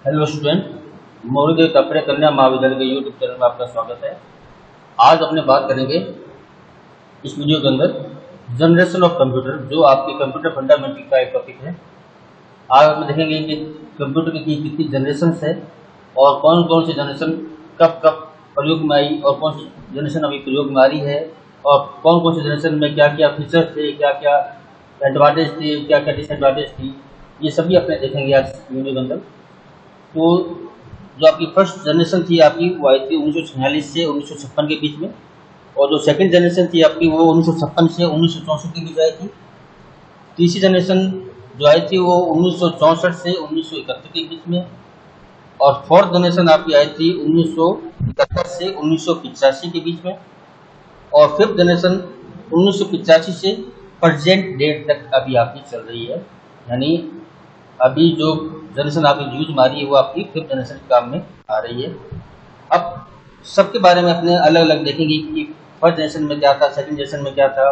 Hello student, Maurya कपड़े कन्या महाविद्यालय के यूट्यूब चैनल में आपका स्वागत है। आज अपने बात करेंगे इस वीडियो के अंदर जनरेशन ऑफ कंप्यूटर, जो आपके कंप्यूटर फंडामेंटल का एक टॉपिक है। आज हम देखेंगे कि कंप्यूटर की कितनी जनरेशन है और कौन कौन सी जनरेशन कब कब प्रयोग में आई और कौन सी जनरेशन अभी प्रयोग में आ रही है और कौन कौन सी जनरेशन में क्या क्या फीचर्स थे, क्या क्या एडवांटेज थे, क्या क्या डिसएडवांटेज थी, ये सभी अपने देखेंगे आज वीडियो के अंदर। तो जो आपकी फर्स्ट जनरेशन थी आपकी वो आई थी 1946 से 1956 के बीच में, और जो सेकंड जनरेशन थी आपकी वो 1956 से 1964 के बीच आई थी। तीसरी जनरेशन जो आई थी वो 1964 से 1971 के बीच में, और फोर्थ जनरेशन आपकी आई थी 1971 से 1985 के बीच में, और फिफ्थ जनरेशन 1985 से प्रेजेंट डेट तक अभी आपकी चल रही है। यानी अभी जो जनरेशन आपकी यूज में आ रही है वो आपकी फिफ्थ जनरेशन के काम में आ रही है। अब सबके बारे में अपने अलग अलग देखेंगे कि फर्स्ट जनरेशन में क्या था, सेकंड जनरेशन में क्या था,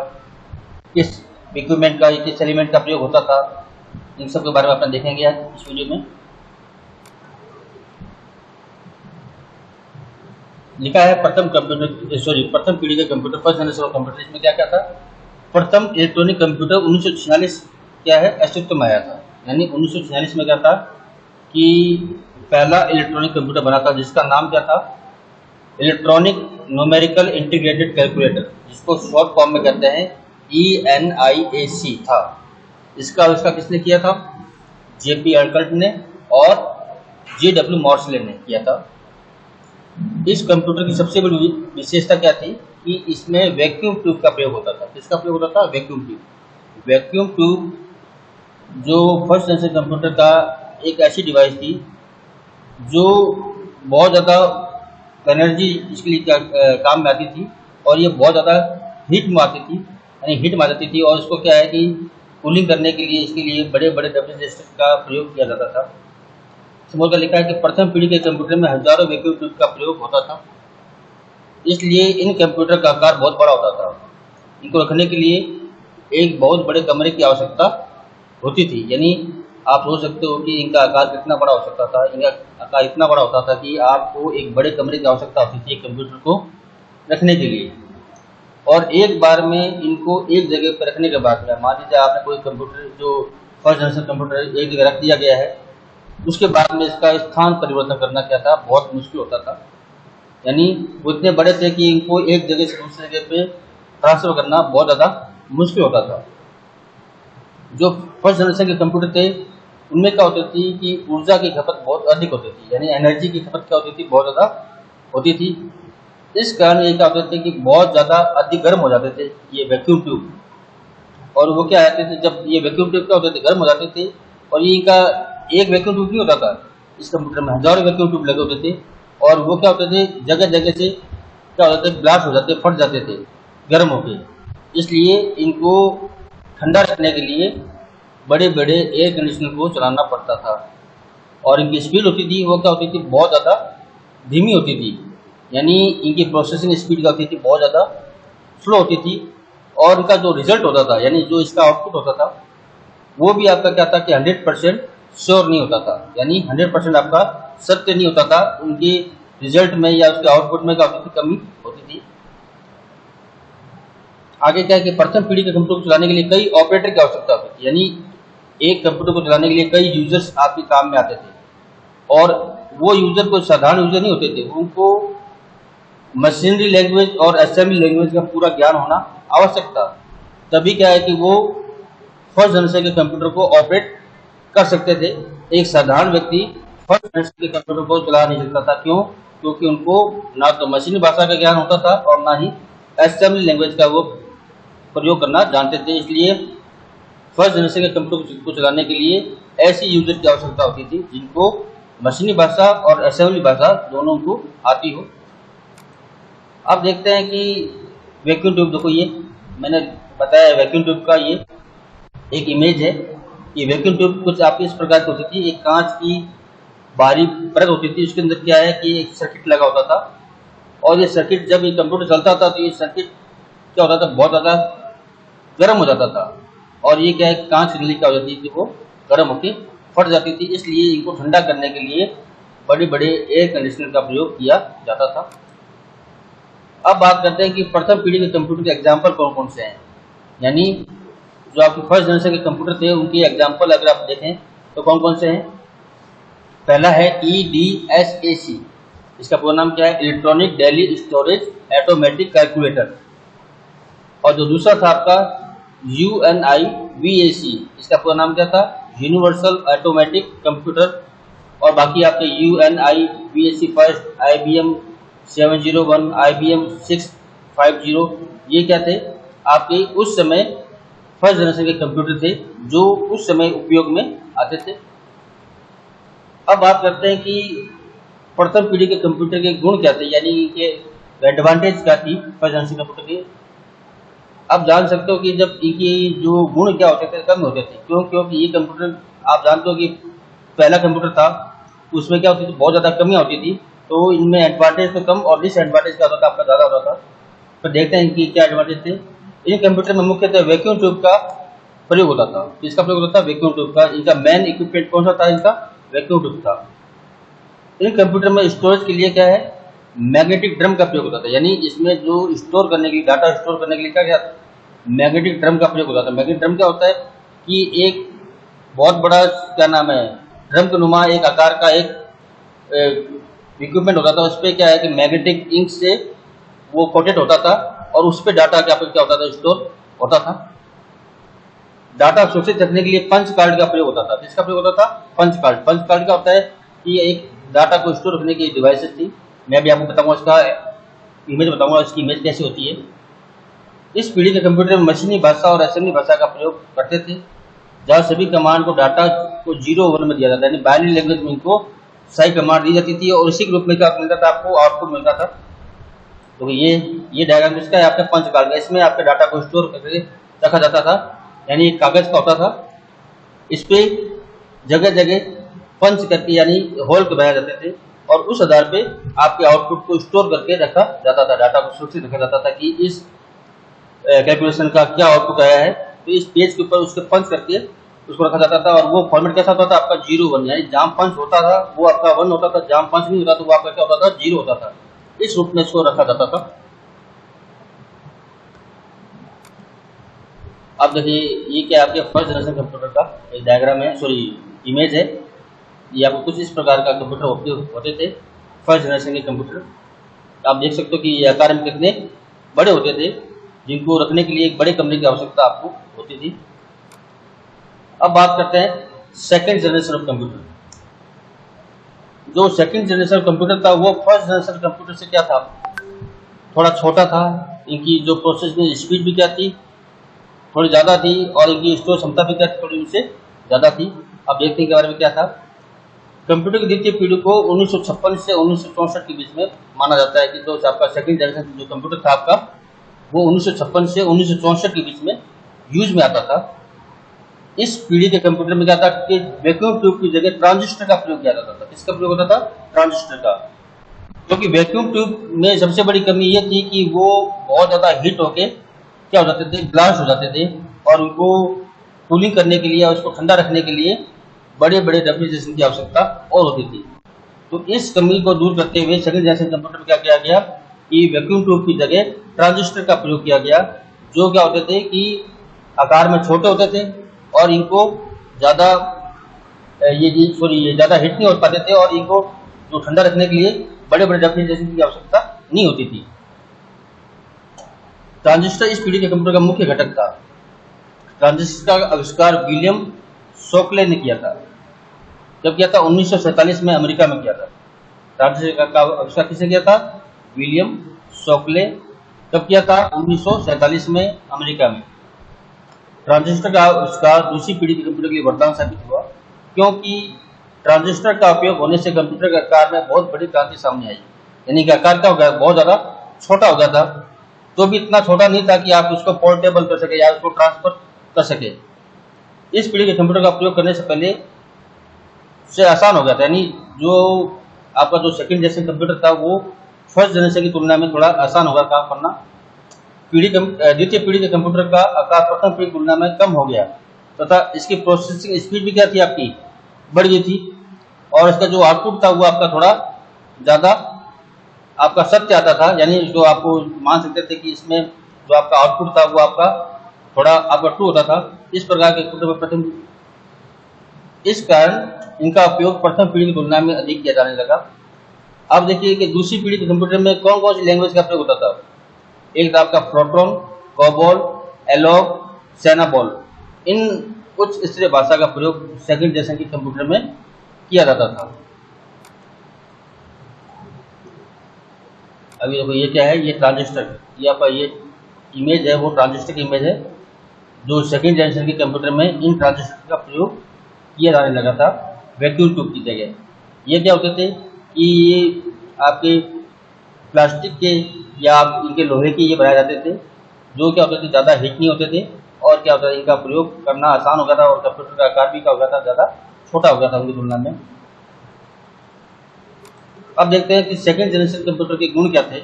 किस इक्विपमेंट का, किस एलिमेंट का प्रयोग होता था, इन सब के बारे में अपन देखेंगे आज इस वीडियो में। लिखा है प्रथम पीढ़ी के computer, first generation of computer. इसमें क्या क्या था? प्रथम इलेक्ट्रॉनिक कंप्यूटर 1946 क्या है अस्तित्व में आया था। यानी 1946 में क्या था कि पहला इलेक्ट्रॉनिक कंप्यूटर बना था, जिसका नाम क्या था? इलेक्ट्रॉनिक न्यूमेरिकल इंटीग्रेटेड कैलकुलेटर, जिसको शॉर्ट फॉर्म में कहते हैं ENIAC था। इसका किसने किया था? JP अर्कल्ट ने और JW मॉर्सले ने किया था। इस कंप्यूटर की सबसे बड़ी विशेषता क्या थी कि इसमें वैक्यूम ट्यूब का प्रयोग होता था। किसका प्रयोग होता था? Vacuum tube. वैक्यूम ट्यूब जो फर्स्ट जनरेशन कंप्यूटर का एक ऐसी डिवाइस थी जो बहुत ज़्यादा एनर्जी इसके लिए काम में आती थी, और ये बहुत ज़्यादा हीट में आती थी, यानी हीट में आ जाती थी। और इसको क्या है कि कूलिंग करने के लिए इसके लिए बड़े बड़े रेफ्रिजरेटर का प्रयोग किया जाता था। समोर का लिखा है कि प्रथम पीढ़ी के कंप्यूटर में हजारों वैक्यूम ट्यूब का प्रयोग होता था, इसलिए इन कंप्यूटर का आकार बहुत बड़ा होता था। इनको रखने के लिए एक बहुत बड़े कमरे की आवश्यकता होती थी। यानी आप सोच सकते हो कि इनका आकार कितना बड़ा हो सकता था। इनका आकार इतना बड़ा होता था कि आपको एक बड़े कमरे की आवश्यकता होती थी एक कंप्यूटर को रखने के लिए। और एक बार में इनको एक जगह पर रखने के बाद में, मान लीजिए आपने कोई कंप्यूटर जो फर्स्ट जनरेशन कंप्यूटर एक जगह रख दिया गया है, उसके बाद में इसका स्थान परिवर्तन करना क्या था? बहुत मुश्किल होता था। यानी वो इतने बड़े थे कि इनको एक जगह से दूसरी जगह पे ट्रांसफर करना बहुत ज़्यादा मुश्किल होता था। जो फर्स्ट जनरेशन के कंप्यूटर थे उनमें क्या होती थी कि ऊर्जा की खपत बहुत अधिक होती थी, यानी एनर्जी की खपत क्या होती थी? बहुत ज़्यादा होती थी। इस कारण ये क्या होते थे कि बहुत ज़्यादा अधिक गर्म हो जाते थे ये वैक्यूम ट्यूब। और वो क्या आते थे, जब ये वैक्यूम ट्यूब क्या होते थे? गर्म हो जाते थे। और ये इनका एक वैक्यूम ट्यूब नहीं होता था, इस कंप्यूटर में हजारों वैक्यूम ट्यूब लगे होते थे, और वो क्या होते थे जगह जगह से क्या होता था, ब्लास्ट हो जाते, फट जाते थे गर्म होके। इसलिए इनको ठंडा रखने के लिए बड़े बड़े एयर कंडीशनर को चलाना पड़ता था। और इनकी स्पीड होती थी वो क्या होती थी? बहुत ज़्यादा धीमी होती थी। यानी इनकी प्रोसेसिंग स्पीड क्या होती थी? बहुत ज़्यादा स्लो होती थी। और इनका जो रिजल्ट होता था, यानी जो इसका आउटपुट होता था, वो भी आपका क्या था कि 100% श्योर नहीं होता था। यानी 100% आपका सत्य नहीं होता था। उनके रिजल्ट में या उसके आउटपुट में क्या होती थी? कमी होती थी। आगे क्या है कि प्रथम पीढ़ी के कंप्यूटर को चलाने के लिए कई ऑपरेटर की आवश्यकता होती थी। यानी एक कंप्यूटर को चलाने के लिए कई यूजर्स आपके काम में आते थे, और वो यूजर कोई साधारण यूजर नहीं होते थे। उनको मशीनरी लैंग्वेज और असेंबली लैंग्वेज का पूरा ज्ञान होना आवश्यक था। तभी क्या है कि वो फर्स्ट जनरेशन के कंप्यूटर को ऑपरेट कर सकते थे। एक साधारण व्यक्ति फर्स्ट जनरेशन के कंप्यूटर को चला नहीं सकता था। क्यों? क्योंकि उनको ना तो मशीनी भाषा का ज्ञान होता था और ना ही असेंबली लैंग्वेज का वो प्रयोग करना जानते थे। इसलिए फर्स्ट जनरेशन के कंप्यूटर को चलाने के लिए ऐसी यूजर की आवश्यकता होती थी जिनको मशीनी भाषा और असेंबली भाषा दोनों को आती हो। अब देखते हैं कि वैक्यूम ट्यूब, देखो ये मैंने बताया वैक्यूम ट्यूब का ये एक इमेज है। ये वैक्यूम ट्यूब कुछ आपकी इस प्रकार की होती थी। एक कांच की बारीक परत होती थी, उसके अंदर क्या है कि एक सर्किट लगा होता था, और ये सर्किट जब ये कंप्यूटर चलता था तो ये सर्किट क्या होता था? बहुत ज़्यादा गर्म हो जाता था। और ये क्या है, कांच की नली क्या हो जाती थी? वो गर्म होकर फट जाती थी, इसलिए इनको ठंडा करने के लिए बड़े बड़े एयर कंडीशनर का प्रयोग किया जाता था। अब बात करते हैं कि प्रथम पीढ़ी के कंप्यूटर के एग्जाम्पल कौन कौन से हैं, यानी जो आपके फर्स्ट जनरेशन के कंप्यूटर थे उनके एग्जाम्पल अगर आप देखें तो कौन कौन से हैं। पहला है EDSAC, इसका पूरा नाम क्या है, electronic daily storage automatic calculator. और जो दूसरा था आपका UNIVAC, इसका पूरा नाम क्या था, यूनिवर्सल ऑटोमेटिक कंप्यूटर। और बाकी आपके UNIVAC फर्स्ट, IBM 701, IBM 650, ये क्या थे, आपके उस समय फर्स्ट जनरेशन के कंप्यूटर थे जो उस समय उपयोग में आते थे। अब बात करते हैं कि प्रथम पीढ़ी के कंप्यूटर के गुण क्या थे, यानी कि एडवांटेज क्या थी फर्स्ट जनरेशन कंप्यूटर की। आप जान सकते हो कि जब इनकी जो गुण क्या होते थे, कम होते थे। क्यों? क्योंकि ये कंप्यूटर आप जानते हो कि पहला कंप्यूटर था, उसमें क्या होती थी, बहुत ज़्यादा कमियां होती थी, तो इनमें एडवांटेज तो कम और डिसएडवांटेज क्या होता था, आपका ज़्यादा होता था। तो देखते हैं कि क्या एडवांटेज थे। इन कंप्यूटर में मुख्यतः वैक्यूम ट्यूब का प्रयोग होता था। किसका प्रयोग होता था? वैक्यूम ट्यूब का। इनका मेन इक्विपमेंट कौन सा था? इनका वैक्यूम ट्यूब था। इन कंप्यूटर में स्टोरेज के लिए क्या है, मैग्नेटिक ड्रम का प्रयोग होता था, यानी इसमें जो स्टोर करने के लिए, डाटा स्टोर करने के लिए क्या मैग्नेटिक ड्रम का प्रयोग होता था। मैग्नेटिक ड्रम क्या होता है कि एक बहुत बड़ा क्या नाम है, ड्रम के नुमा एक आकार का एक इक्विपमेंट होता था। उस पर क्या है कि मैग्नेटिक इंक से वो कोटेड होता था और उस पर डाटा क्या होता था, स्टोर होता था। डाटा सुरक्षित रखने के लिए पंच कार्ड का प्रयोग होता था। किसका प्रयोग होता था? Punch card. पंच कार्ड क्या होता है कि एक डाटा को स्टोर रखने की डिवाइसेस थी। मैं भी आपको बताऊंगा, इसका इमेज बताऊंगा, इसकी इमेज कैसे होती है। इस पीढ़ी के कंप्यूटर में मशीनी भाषा और असेंबली भाषा का प्रयोग करते थे, जहाँ सभी कमांड को डाटा को 0-1 में दिया जाता है, यानी बाइनरी लैंग्वेज में इनको सही कमांड दी जाती थी और इसी के रूप में क्या मिलता था, आपको आउटपुट मिलता था। तो ये डायग्राम किसका है? आपका पंच कार्ड का। इसमें आपके डाटा को स्टोर करके रखा जाता था, यानी एक कागज का होता था। इस पे जगह जगह पंच करके यानी होल के बनाए जाते थे और उस आधार पे आपके आउटपुट को स्टोर करके रखा जाता था, डाटा को सुरक्षित रखा जाता था कि इस कैलकुलेशन का क्या आउटपुट आया है। तो इस पेज के ऊपर उसके पंच करके उसको रखा जाता था और वो फॉर्मेट कैसा होता था आपका 0-1, यानी जहां पंच होता था वो आपका 1 होता था, जहां पंच नहीं होता तो वो आपका क्या होता था, 0 होता था। इस रूप में इसको रखा जाता था। अब देखिए ये क्या आपके फर्स्ट जनरेशन कंप्यूटर का एक डायग्राम है, सॉरी इमेज है। ये आपको कुछ इस प्रकार का कंप्यूटर होते थे फर्स्ट जनरेशन के कंप्यूटर। आप देख सकते हो कि ये आकार में कितने बड़े होते थे, जिनको रखने के लिए एक बड़े कमरे की आवश्यकता आपको होती थी। अब बात करते हैं सेकंड जनरेशन ऑफ कंप्यूटर। जो सेकंड जनरेशन कंप्यूटर था वो फर्स्ट जनरेशन कंप्यूटर से क्या था, थोड़ा छोटा था। इनकी जो प्रोसेसिंग स्पीड भी क्या थी, थोड़ी ज़्यादा थी और इनकी स्टोर क्षमता भी क्या थी, थोड़ी उनसे ज़्यादा थी। अब देखते हैं के बारे में क्या था। कंप्यूटर की द्वितीय पीढ़ी को 1956 से 1964 के बीच में माना जाता है कि जो आपका सेकंड जनरेशन जो कंप्यूटर था आपका वो 1956 से 1964 के बीच में यूज में आता था। इस पीढ़ी के कंप्यूटर में क्या था कि वैक्यूम ट्यूब की जगह ट्रांजिस्टर का प्रयोग किया जाता था। किसका प्रयोग होता था? ट्रांजिस्टर का। क्योंकि वैक्यूम ट्यूब में सबसे बड़ी कमी ये थी कि वो बहुत ज़्यादा हीट होके क्या हो जाते थे, ब्लास्ट हो जाते थे और उनको कूलिंग करने के लिए और उसको ठंडा रखने के लिए बड़े बड़े रेफ्रिजरेशन की आवश्यकता और होती थी। तो इस कमी को दूर करते हुए सेकंड जनरेशन कंप्यूटर में क्या किया गया कि वैक्यूम ट्यूब की जगह ट्रांजिस्टर का प्रयोग किया गया, जो क्या होते थे कि आकार में छोटे होते थे और इनको ज़्यादा ये ज़्यादा हिट नहीं हो पाते थे और इनको जो ठंडा रखने के लिए बड़े बड़े रेफ्रिजरेशन की आवश्यकता नहीं होती थी। ट्रांजिस्टर इस पीढ़ी के कंप्यूटर का मुख्य घटक था। ट्रांजिस्टर का आविष्कार विलियम शॉकले ने किया था। जब किया था 1947 में अमेरिका में किया था। ट्रांजिस्टर का आविष्कार किसने किया था? William Shockley. कब किया था? 1947 में अमेरिका में। ट्रांजिस्टर का आविष्कार दूसरी पीढ़ी के कंप्यूटर के लिए वरदान साबित हुआ, क्योंकि ट्रांजिस्टर का उपयोग होने से कंप्यूटर के आकार में बहुत बड़ी क्रांति सामने आई। यानी कि आकार क्या हो गया, बहुत ज़्यादा छोटा हो गया था, तो भी इतना छोटा नहीं था कि आप उसको पोर्टेबल कर सके या उसको ट्रांसफर कर सके। इस पीढ़ी के कंप्यूटर का प्रयोग करने से पहले से आसान हो गया था, यानी जो आपका जो सेकंड जनरेशन कंप्यूटर था वो फर्स्ट जनरेशन की तुलना में थोड़ा आसान होगा काम करना। द्वितीय पीढ़ी के कंप्यूटर का आकार प्रथम पीढ़ी की तुलना में कम हो गया तथा इसकी प्रोसेसिंग स्पीड भी क्या थी आपकी, बढ़ गई थी और इसका जो आउटपुट था वो आपका थोड़ा ज़्यादा आपका सत्य आता था, यानी जो आपको मान सकते थे कि इसमें जो आपका आउटपुट था वो आपका थोड़ा आपका ट्रू होता था। इस प्रकार के कंप्यूटर प्रथम, इस कारण इनका उपयोग प्रथम पीढ़ी की तुलना में अधिक किया जाने लगा। अब देखिए कि दूसरी पीढ़ी के कंप्यूटर में कौन कौन सी लैंग्वेज का प्रयोग होता था। एक था आपका फोर्ट्रॉन, कोबोल, एलॉग, सेनाबोल। इन उच्च स्तरीय भाषा का प्रयोग सेकंड जनरेशन के कंप्यूटर में किया जाता था। अभी देखो ये क्या है, ये ट्रांजिस्टर, ये आपका ये इमेज है वो ट्रांजिस्टर की इमेज है जो सेकंड जनरेशन के कंप्यूटर में इन ट्रांजिस्टर का प्रयोग किया जाने लगा था वैक्यूम ट्यूब की जगह। ये क्या होते थे कि ये आपके प्लास्टिक के या आप इनके लोहे के ये बनाए जाते थे, जो क्या होते थे ज़्यादा हीट नहीं होते थे और क्या होता था इनका प्रयोग करना आसान हो गया था और कंप्यूटर का आकार भी क्या हो गया था, ज़्यादा छोटा हो गया था उनकी तुलना में। अब देखते हैं कि सेकंड जनरेशन कंप्यूटर के गुण क्या थे,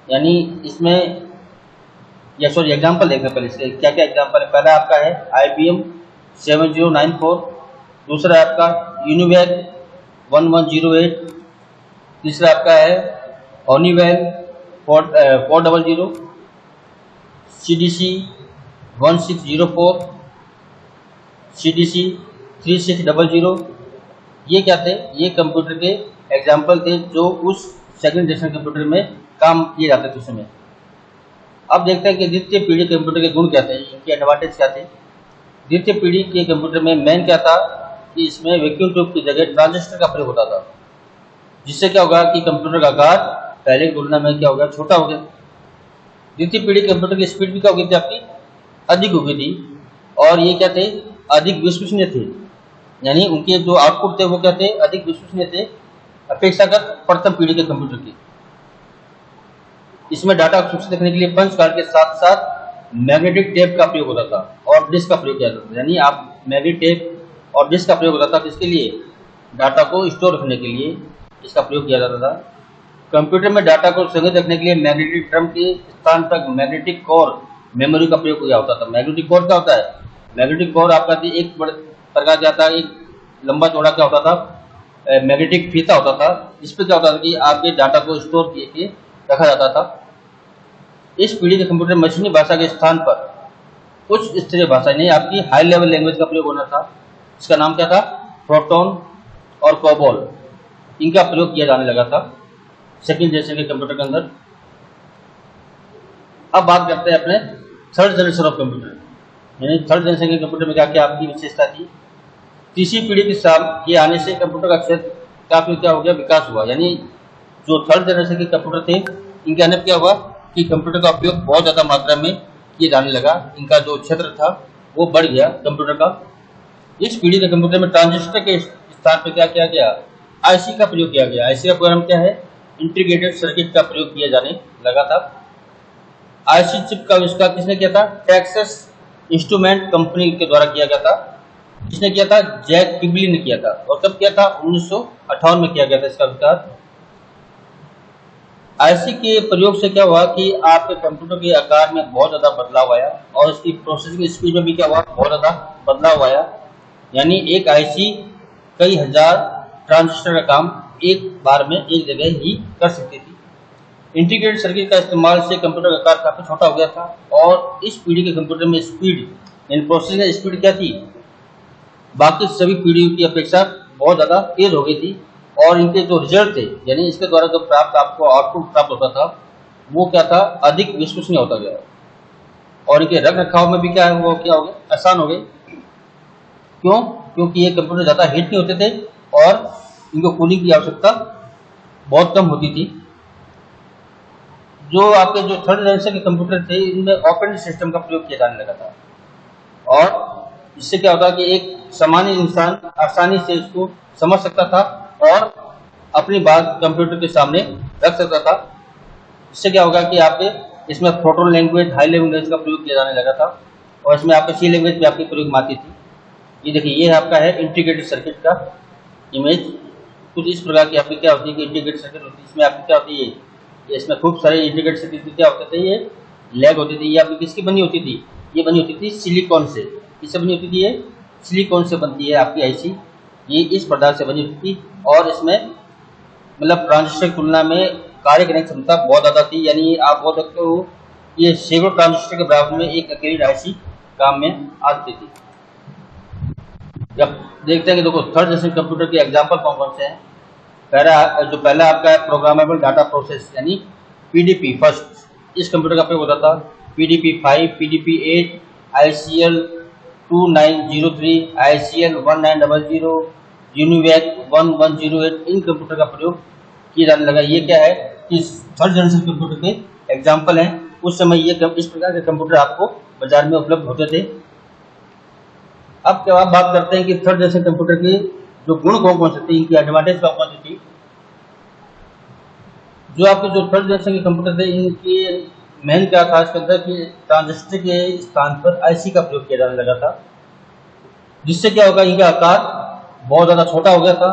यानी इसमें या सॉरी एग्जाम्पल देखते हैं पहले इसके क्या क्या एग्जाम्पल है। पहला आपका है IBM 7094, दूसरा आपका यूनिवेल 1108, तीसरा आपका है हॉनीवेल 400, CDC 1604, CDC 3600। ये क्या थे, ये कंप्यूटर के एग्जाम्पल थे जो उस सेकंड जनरेशन कंप्यूटर में काम किए जाते थे उस समय। अब देखते हैं कि द्वितीय पीढ़ी कंप्यूटर के गुण क्या थे, इनके एडवांटेज क्या थे। द्वितीय पीढ़ी के कंप्यूटर में मेन क्या था कि इसमें वैक्यूम ट्यूब की जगह ट्रांजिस्टर का प्रयोग होता था, जिससे क्या होगा कि कंप्यूटर का आकार पहले की तुलना में क्या होगा, छोटा हो गया। द्वितीय पीढ़ी कंप्यूटर की स्पीड भी क्या हो गई थी आपकी, अधिक हो गई थी और ये क्या थे, अधिक विश्वसनीय थे, यानी उनके जो आउटपुट थे वो क्या थे, अधिक विश्वसनीय थे अपेक्षाकृत प्रथम पीढ़ी के कंप्यूटर की। इसमें डाटा को सुरक्षित रखने के लिए पंच कार्ड के साथ साथ मैग्नेटिक टेप का प्रयोग होता था और डिस्क का प्रयोग किया जाता था, यानी आप मैग्नेटिक टेप और डिस्क का प्रयोग होता था किसके लिए, डाटा को स्टोर रखने के लिए इसका प्रयोग किया जाता था। कंप्यूटर में डाटा को संग्रहित रखने के लिए मैग्नेटिक ड्रम के स्थान पर मैग्नेटिक कोर मेमोरी का प्रयोग किया होता था। मैग्नेटिक कोर क्या होता है, मैग्नेटिक कोर आपका एक प्रकार क्या था, एक लंबा चौड़ा क्या होता था, मैग्नेटिक फीता होता था, जिस पर क्या होता था कि आपके डाटा को स्टोर किए रखा जाता था। इस पीढ़ी के कंप्यूटर मशीनी भाषा के स्थान पर उच्च स्तरीय भाषा यानी आपकी हाई लेवल लैंग्वेज का प्रयोग होना था। इसका नाम क्या था, प्रोटॉन और कोबोल, इनका प्रयोग किया जाने लगा था सेकंड जनरेशन के कंप्यूटर के अंदर। अब बात करते हैं अपने थर्ड जनरेशन ऑफ कंप्यूटर, यानी थर्ड जनरेशन के कंप्यूटर में क्या क्या आपकी विशेषता थी। तीसरी पीढ़ी के आने से कंप्यूटर का क्षेत्र काफी क्या हो गया, विकास हुआ, यानी जो थर्ड जनरेशन के कंप्यूटर थे इनके आने पर क्या हुआ कि कंप्यूटर का उपयोग बहुत ज़्यादा मात्रा में किए जाने लगा, इनका जो क्षेत्र था वो बढ़ गया कंप्यूटर का। इस पीढ़ी के कंप्यूटर में ट्रांजिस्टर के स्थान पर क्या किया गया, IC का प्रयोग किया गया। IC का प्रोग्राम क्या है, इंटीग्रेटेड सर्किट का प्रयोग किया जाने लगा था। IC चिप का आविष्कार किसने किया था, टेक्सास इंस्ट्रूमेंट कंपनी के द्वारा किया गया था। किसने किया था, जैक किबली ने किया था। और कब किया था, 1958 में किया गया था इसका आविष्कार। IC के प्रयोग से क्या हुआ कि आपके कंप्यूटर के आकार में बहुत ज़्यादा बदलाव आया और इसकी प्रोसेसिंग स्पीड में भी क्या हुआ, बहुत ज़्यादा बदलाव आया, यानी एक IC कई हजार ट्रांजिस्टर का काम एक बार में एक जगह ही कर सकती थी। इंटीग्रेटेड सर्किट का इस्तेमाल से कंप्यूटर का आकार काफ़ी छोटा हो गया था और इस पीढ़ी के कंप्यूटर में स्पीड यानी प्रोसेसिंग स्पीड क्या थी, बाकी सभी पीढ़ियों की अपेक्षा बहुत ज़्यादा तेज हो गई थी और इनके जो रिजल्ट थे यानी इसके द्वारा जो प्राप्त आपको आउटपुट प्राप्त होता था वो क्या था, अधिक विश्वसनीय होता गया और इनके रख रखाव में भी क्या है वो क्या हो गया, आसान हो गए। क्यों, क्योंकि ये कंप्यूटर ज़्यादा हीट नहीं होते थे और इनको कूलिंग की आवश्यकता बहुत कम होती थी। जो आपके जो थर्ड जनरेशन के कंप्यूटर थे इनमें ऑपरेटिंग सिस्टम का प्रयोग किया जाने लगा था और इससे क्या होता कि एक सामान्य इंसान आसानी से इसको समझ सकता था और अपनी बात कंप्यूटर के सामने रख सकता था। इससे क्या होगा कि आपके इसमें प्रोटोन लैंग्वेज, हाई लैंग्वेज का प्रयोग किया जाने लगा था और इसमें आपके C लैंग्वेज भी आपके प्रयोग में आती थी। ये देखिए ये आपका है इंटीग्रेटेड सर्किट का इमेज। कुछ इस प्रकार की आपकी क्या होती है कि इंटीग्रेटेड सर्किट होती है, इसमें आपकी क्या होती है, इसमें खूब सारे इंटीग्रेटेड सर्किट क्या होते थे, ये लैग होती थी। ये आपकी किसकी बनी होती थी, ये बनी होती थी सिलिकॉन से। किससे बनी होती थी, ये सिलिकॉन से बनती है आपकी आईसी, ये इस पदार्थ से बनी होती थी और इसमें मतलब ट्रांजिस्टर की तुलना में कार्य करने की क्षमता बहुत ज़्यादा थी। यानी आप बोल सकते हो ये सैकड़ों ट्रांजिस्टर के बराबर में एक अकेली आईसी काम में आती थी। जब देखते हैं कि देखो थर्ड जनरेशन कंप्यूटर के एग्जाम्पल कौन कौन से हैं। पहला आपका है प्रोग्रामेबल डाटा प्रोसेस यानी पीडीपी फर्स्ट। इस कंप्यूटर का प्रयोग होता था PDP 5, PDP 8, ICL 2903, ICL 1900, UNIVAC 1108 इन कंप्यूटर का प्रयोग किया जाने लगा। ये क्या है कि थर्ड जनरेशन कंप्यूटर के एग्जाम्पल हैं। उस समय ये इस प्रकार के कंप्यूटर आपको बाजार में उपलब्ध होते थे। अब क्या आप बात करते हैं कि थर्ड जनरेशन कंप्यूटर के जो गुण कौन कौन से थे, इनकी एडवांटेज कौन कौन सी थी। जो आपके जो थर्ड जनरेशन के कंप्यूटर थे इनकी मेन क्या था इसके अंदर कि ट्रांजिस्टर के स्थान पर आईसी का प्रयोग किया जाने लगा था, जिससे क्या होगा इनका आकार बहुत ज़्यादा छोटा हो गया था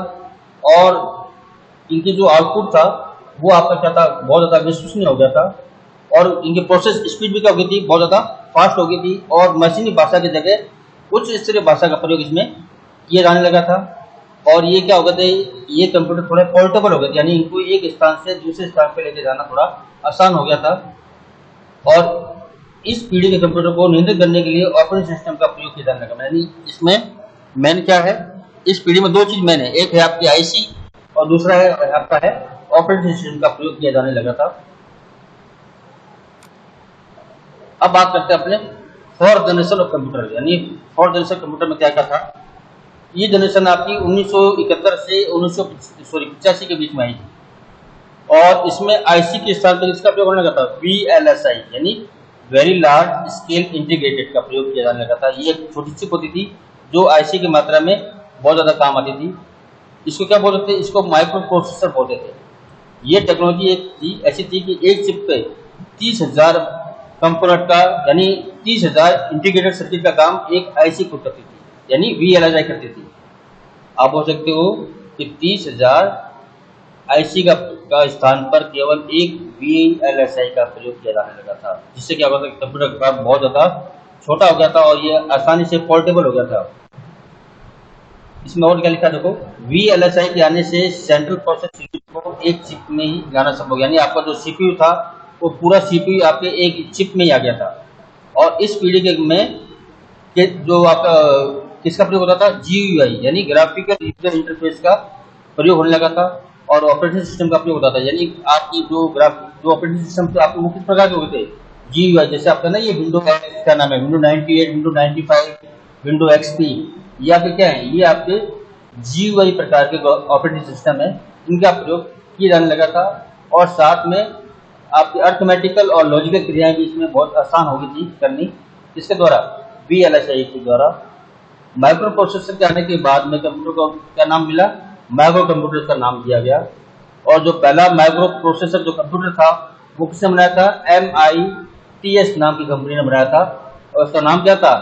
और इनकी जो आउटपुट था वो आपका क्या था बहुत ज़्यादा विश्वसनीय हो गया था और इनकी प्रोसेस स्पीड भी क्या हो गई थी बहुत ज़्यादा फास्ट हो गई थी और मशीनी भाषा की जगह उच्च स्तरीय भाषा का प्रयोग इसमें किया जाने लगा था। और ये क्या हो गए थे, ये कंप्यूटर थोड़े पोर्टेबल हो गए थे, यानी इनको एक स्थान से दूसरे स्थान पर लेके जाना थोड़ा आसान हो गया था। और इस पीढ़ी के कंप्यूटर को नियंत्रित करने के लिए ऑपरेटिंग सिस्टम का प्रयोग किया जाने लगा। यानी इसमें मेन क्या है, इस पीढ़ी में दो चीज मेन है, एक है आपकी आईसी और दूसरा है आपका है ऑपरेटिंग सिस्टम का प्रयोग किया जाने लगा था। अब बात करते हैं अपने फोर्थ जनरेशन ऑफ कंप्यूटर। यानी फोर्थ जनरेशन कंप्यूटर में क्या क्या था। ये जनरेशन आपकी 1971 से 1985 के बीच में आई थी और इसमें आईसी के स्थान पर इसका प्रयोग होने लगा था VLSI यानी वेरी लार्ज स्केल इंटीग्रेटेड का प्रयोग किया जाने लगा था। ये एक छोटी चिप होती थी जो आईसी की मात्रा में बहुत ज़्यादा काम आती थी। इसको क्या बोलते थे, इसको माइक्रो प्रोसेसर बोलते थे। ये टेक्नोलॉजी एक थी ऐसी थी कि एक चिप पे 30,000 कंपोनेंट का यानी 30,000 इंटीग्रेटेड सर्किट का काम एक आईसी को करती थी, यानी VLSI करती थी। आप बोल सकते हो कि 30,000 आईसी का स्थान पर केवल एक VLSI का प्रयोग किया जाने लगा था, जिससे क्या होता था कंप्यूटर का बहुत ज़्यादा छोटा हो गया था और ये आसानी से पोर्टेबल हो गया था। इसमें और क्या लिखा देखो, VLSI के आने से सेंट्रल प्रोसेस यूनिट को एक चिप में ही लाना संभव हो गया। यानी आपका जो CPU था वो पूरा CPU आपके एक चिप में ही आ गया था। और इस पीढ़ी के जो आपका किसका प्रयोग होता था, GUI यानी ग्राफिकल यूजर इंटरफेस का प्रयोग होने लगा था और ऑपरेटिंग सिस्टम का प्रयोग होता था। यानी आपकी जो ऑपरेटिंग सिस्टम थे आपको वो किस प्रकार के होते थे, GUI जैसे आपका ना ये विंडो क्या नाम है, विंडो 98, विंडो 95, विंडो XP, ये आपके क्या है, ये आपके GUI प्रकार के ऑपरेटिंग सिस्टम है, इनका प्रयोग किया जाने लगा था। और साथ में आपकी अर्थमेटिकल और लॉजिकल क्रियाएं भी इसमें बहुत आसान हो गई थी करनी, इसके द्वारा VLSI के द्वारा। माइक्रो प्रोसेसर के आने के बाद में कंप्यूटर को क्या नाम मिला, माइक्रो कंप्यूटर का नाम दिया गया। और जो पहला माइक्रो प्रोसेसर जो कंप्यूटर था वो किसने बनाया था, MITS नाम की कंपनी ने बनाया था और उसका नाम क्या था,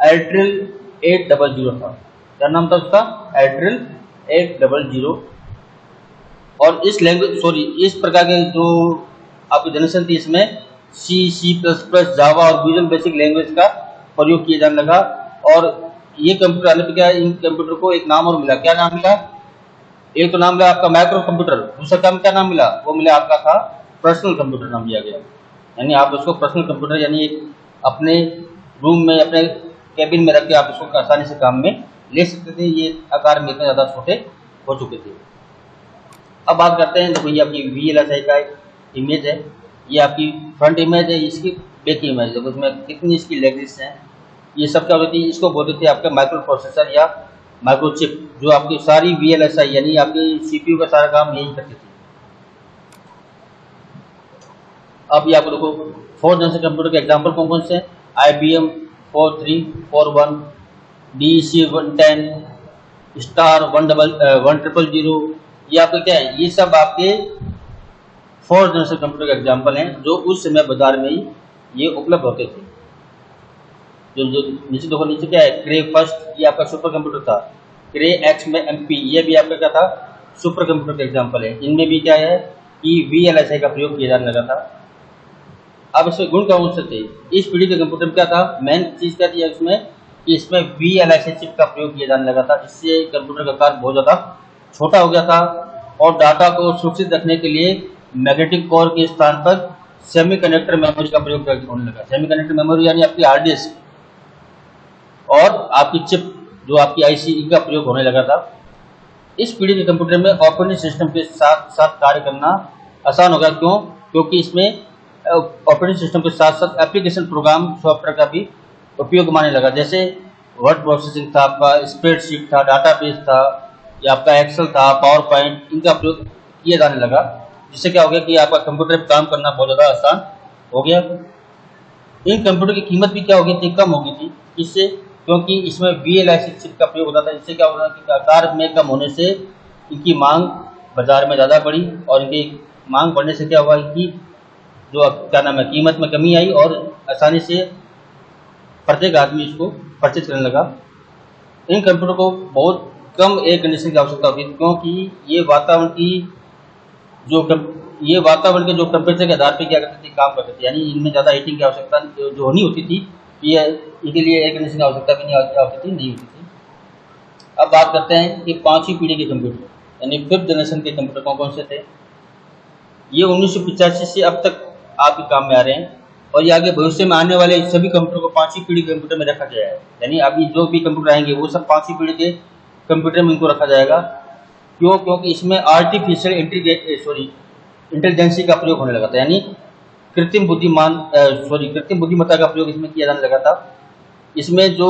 Altrin 800 था। क्या नाम था उसका, Altrin 800। और इस प्रकार के जो आपकी जनरेशन थी इसमें C++, जावा और विजुअल बेसिक लैंग्वेज का प्रयोग किया जाने लगा। और ये कंप्यूटर आने पर क्या, इन कंप्यूटर को एक नाम और मिला, क्या नाम मिला, एक तो नाम मिला आपका माइक्रो कंप्यूटर, दूसरा काम क्या नाम मिला, वो मिला आपका था पर्सनल कंप्यूटर नाम दिया गया। यानी आप उसको पर्सनल कंप्यूटर यानी एक अपने रूम में अपने कैबिन में रख के आप उसको आसानी से काम में ले सकते थे। ये आकार में इतने ज़्यादा छोटे हो चुके थे। अब बात करते हैं, देखो ये आपकी VLSI का इमेज है, ये आपकी फ्रंट इमेज है, इसकी बैक इमेज है, देखो इसमें कितनी इसकी लेग्स हैं। ये सब क्या होती है, इसको बोलते थे आपका माइक्रो प्रोसेसर या माइक्रोचिप, जो आपकी सारी VLSI यानी आपकी CPU का सारा काम यही करती थी। अब ये आपको देखो फोर्थ जनरेशन कंप्यूटर के एग्जांपल कौन कौन से हैं, IBM 4341, DEC 110, स्टार 1000, ये आपके क्या है, ये सब आपके फोर्थ जनरेशन कंप्यूटर के एग्जांपल हैं जो उस समय बाजार में ही ये उपलब्ध होते थे। जो नीचे देखो, नीचे क्या है, क्रे फर्स्ट, ये आपका सुपर कंप्यूटर था। क्रे एक्स में MP, ये भी आपका क्या था, सुपर कंप्यूटर का एग्जांपल है। इनमें भी क्या है कि VLSI का प्रयोग किया जाने लगा था। अब इसमें गुण कौन से थे, इस पीढ़ी के कंप्यूटर में क्या था, मेन चीज क्या थी इसमें कि इसमें VLSI चिप का प्रयोग किया जाने लगा था, जिससे कंप्यूटर का आकार बहुत ज़्यादा छोटा हो गया था और डाटा को सुरक्षित रखने के लिए मैग्नेटिक कोर के स्थान पर सेमीकंडक्टर मेमोरी का प्रयोग होने लगा। सेमीकंडक्टर मेमोरी यानी आपकी हार्ड डिस्क और आपकी चिप जो आपकी IC का प्रयोग होने लगा था। इस पीढ़ी के कंप्यूटर में ऑपरेटिंग सिस्टम के साथ साथ कार्य करना आसान होगा। क्यों? क्योंकि इसमें ऑपरेटिंग सिस्टम के साथ साथ एप्लीकेशन प्रोग्राम सॉफ्टवेयर का भी उपयोग माने लगा, जैसे वर्ड प्रोसेसिंग था, आपका स्प्रेडशीट था, डाटाबेस था, या आपका एक्सेल था, पावर पॉइंट, इनका प्रयोग किया जाने लगा, जिससे क्या हो गया कि आपका कंप्यूटर पर काम करना बहुत ज़्यादा आसान हो गया। इन कंप्यूटर की कीमत भी क्या हो गई थी, कम हो गई थी। इससे क्योंकि इसमें VLSI चिप का प्रयोग होता था, इससे क्या होता था कि आकार में कम होने से इनकी मांग बाजार में ज़्यादा बढ़ी और इनकी मांग बढ़ने से क्या हुआ कि जो क्या नाम है कीमत में कमी आई और आसानी से प्रत्येक आदमी इसको परचेज करने लगा। इन कंप्यूटर को बहुत कम एयर कंडीशन की आवश्यकता होती है, क्योंकि ये वातावरण के जो टेम्परेचर के आधार पर क्या करते थे, काम करते थे, यानी इनमें ज़्यादा हीटिंग की आवश्यकता जो नहीं होती थी, ये इनके लिए एयर कंडीशन की आवश्यकता भी नहीं होती थी। अब बात करते हैं कि 5वीं पीढ़ी के कंप्यूटर यानी 5th जनरेशन के कंप्यूटर कौन कौन से थे। ये 1985 से अब तक आपके काम में आ रहे हैं और ये आगे भविष्य में आने वाले सभी कंप्यूटर को 5वीं पीढ़ी के कंप्यूटर में रखा गया है। यानी अभी जो भी कंप्यूटर आएंगे वो सब 5वीं पीढ़ी के कंप्यूटर में इनको रखा जाएगा। क्यों? क्योंकि इसमें आर्टिफिशियल इंटेलिजेंसी का प्रयोग होने लगा था, यानी कृत्रिम बुद्धिमत्ता का प्रयोग इसमें किया जाने लगा था। इसमें जो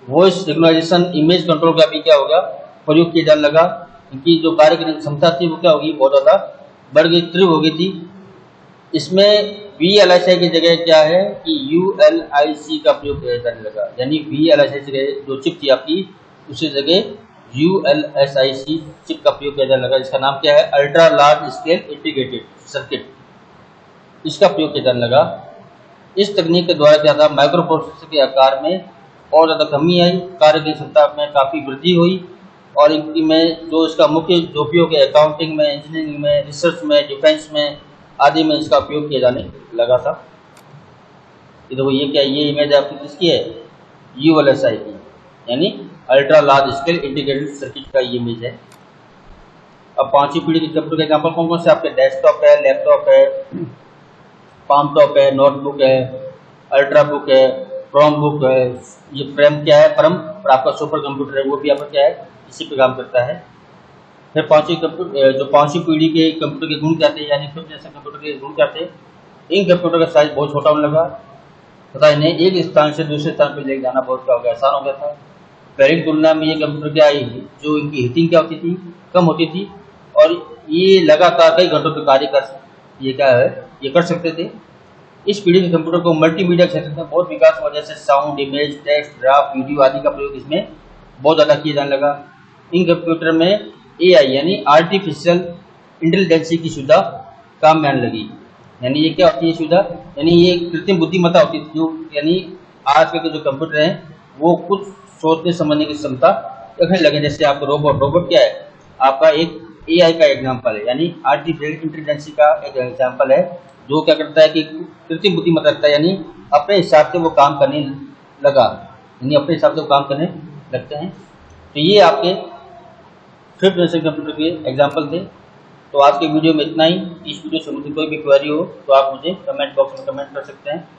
वॉइस रिकॉग्निशन, इमेज कंट्रोल का भी क्या हो गया, प्रयोग किया जाने लगा। इनकी जो कार्य करने की क्षमता थी वो क्या होगी, बहुत ज़्यादा बढ़ गई, तीव्र हो गई थी। इसमें VLSI की जगह क्या है कि ULIC का प्रयोग किया जाने लगा, यानी VLSI की जगह जो चिप थी आपकी, उसी जगह ULSIC चिप का प्रयोग किया जाने लगा, जिसका नाम क्या है, ultra large scale integrated circuit. इसका प्रयोग किया जाने लगा। इस तकनीक के द्वारा क्या था, माइक्रो प्रोसेसर के आकार में और ज़्यादा कमी आई, कार्य की क्षमता में काफ़ी वृद्धि हुई और इनकी में जो इसका मुख्य जो उपयोग है अकाउंटिंग में, इंजीनियरिंग में, रिसर्च में, डिफेंस में आदि में इसका उपयोग किया जाने लगा था। ये देखो ये इमेज आपकी किसकी है, ULSI की, यानी ultra large scale integrated circuit का ये इमेज है। अब 5वीं पीढ़ी के कंप्यूटर के एग्जाम्पल कौन कौन से आपके, डेस्कटॉप है, लैपटॉप है, पामटॉप है, नोटबुक है, अल्ट्रा बुक है, फ्रॉम बुक है। ये फ्रेम क्या है, परम, और आपका सुपर कंप्यूटर है वो भी आपका क्या है, इसी पे काम करता है। फिर 5वीं पीढ़ी के कंप्यूटर के गुण क्या थे, यानी 5th जनरेशन कंप्यूटर के गुण क्या थे। इन कंप्यूटर का साइज बहुत छोटा होने लगा तथा इन्हें एक स्थान से दूसरे स्थान पर ले जाना बहुत क्या हो गया, आसान हो गया था। पहले की तुलना में ये कंप्यूटर क्या आई, जो इनकी हीटिंग क्या होती थी, कम होती थी और ये लगातार कई घंटों के कार्य कर सकते थे। इस पीढ़ी के कंप्यूटर को मल्टीमीडिया क्षेत्र में बहुत विकास हुआ, जैसे sound, image, text, graph, video आदि का प्रयोग इसमें बहुत ज़्यादा किया जाने लगा। इन कंप्यूटर में AI यानी आर्टिफिशियल इंटेलिजेंसी की सुविधा काम में आने लगी। यानी ये क्या होती है सुविधा, यानी ये कृत्रिम बुद्धिमत्ता होती थी, यानी आज के जो कंप्यूटर हैं वो कुछ सोचने समझने की क्षमता रखने लगे। जैसे आपका रोबोट क्या है, आपका एक AI का एग्जाम्पल है, यानी आर्टिफिशियल इंटेलिजेंसी का एक एग्जाम्पल है, जो क्या करता है कि कृत्रिम बुद्धिमत्ता रखता है, यानी अपने हिसाब से वो काम करने लगता है। तो ये आपके 5th जनरेशन कंप्यूटर के एग्जाम्पल थे। तो आज के वीडियो में इतना ही। इस वीडियो से मुझे कोई भी क्वेरी हो तो आप मुझे कमेंट बॉक्स में कमेंट कर सकते हैं।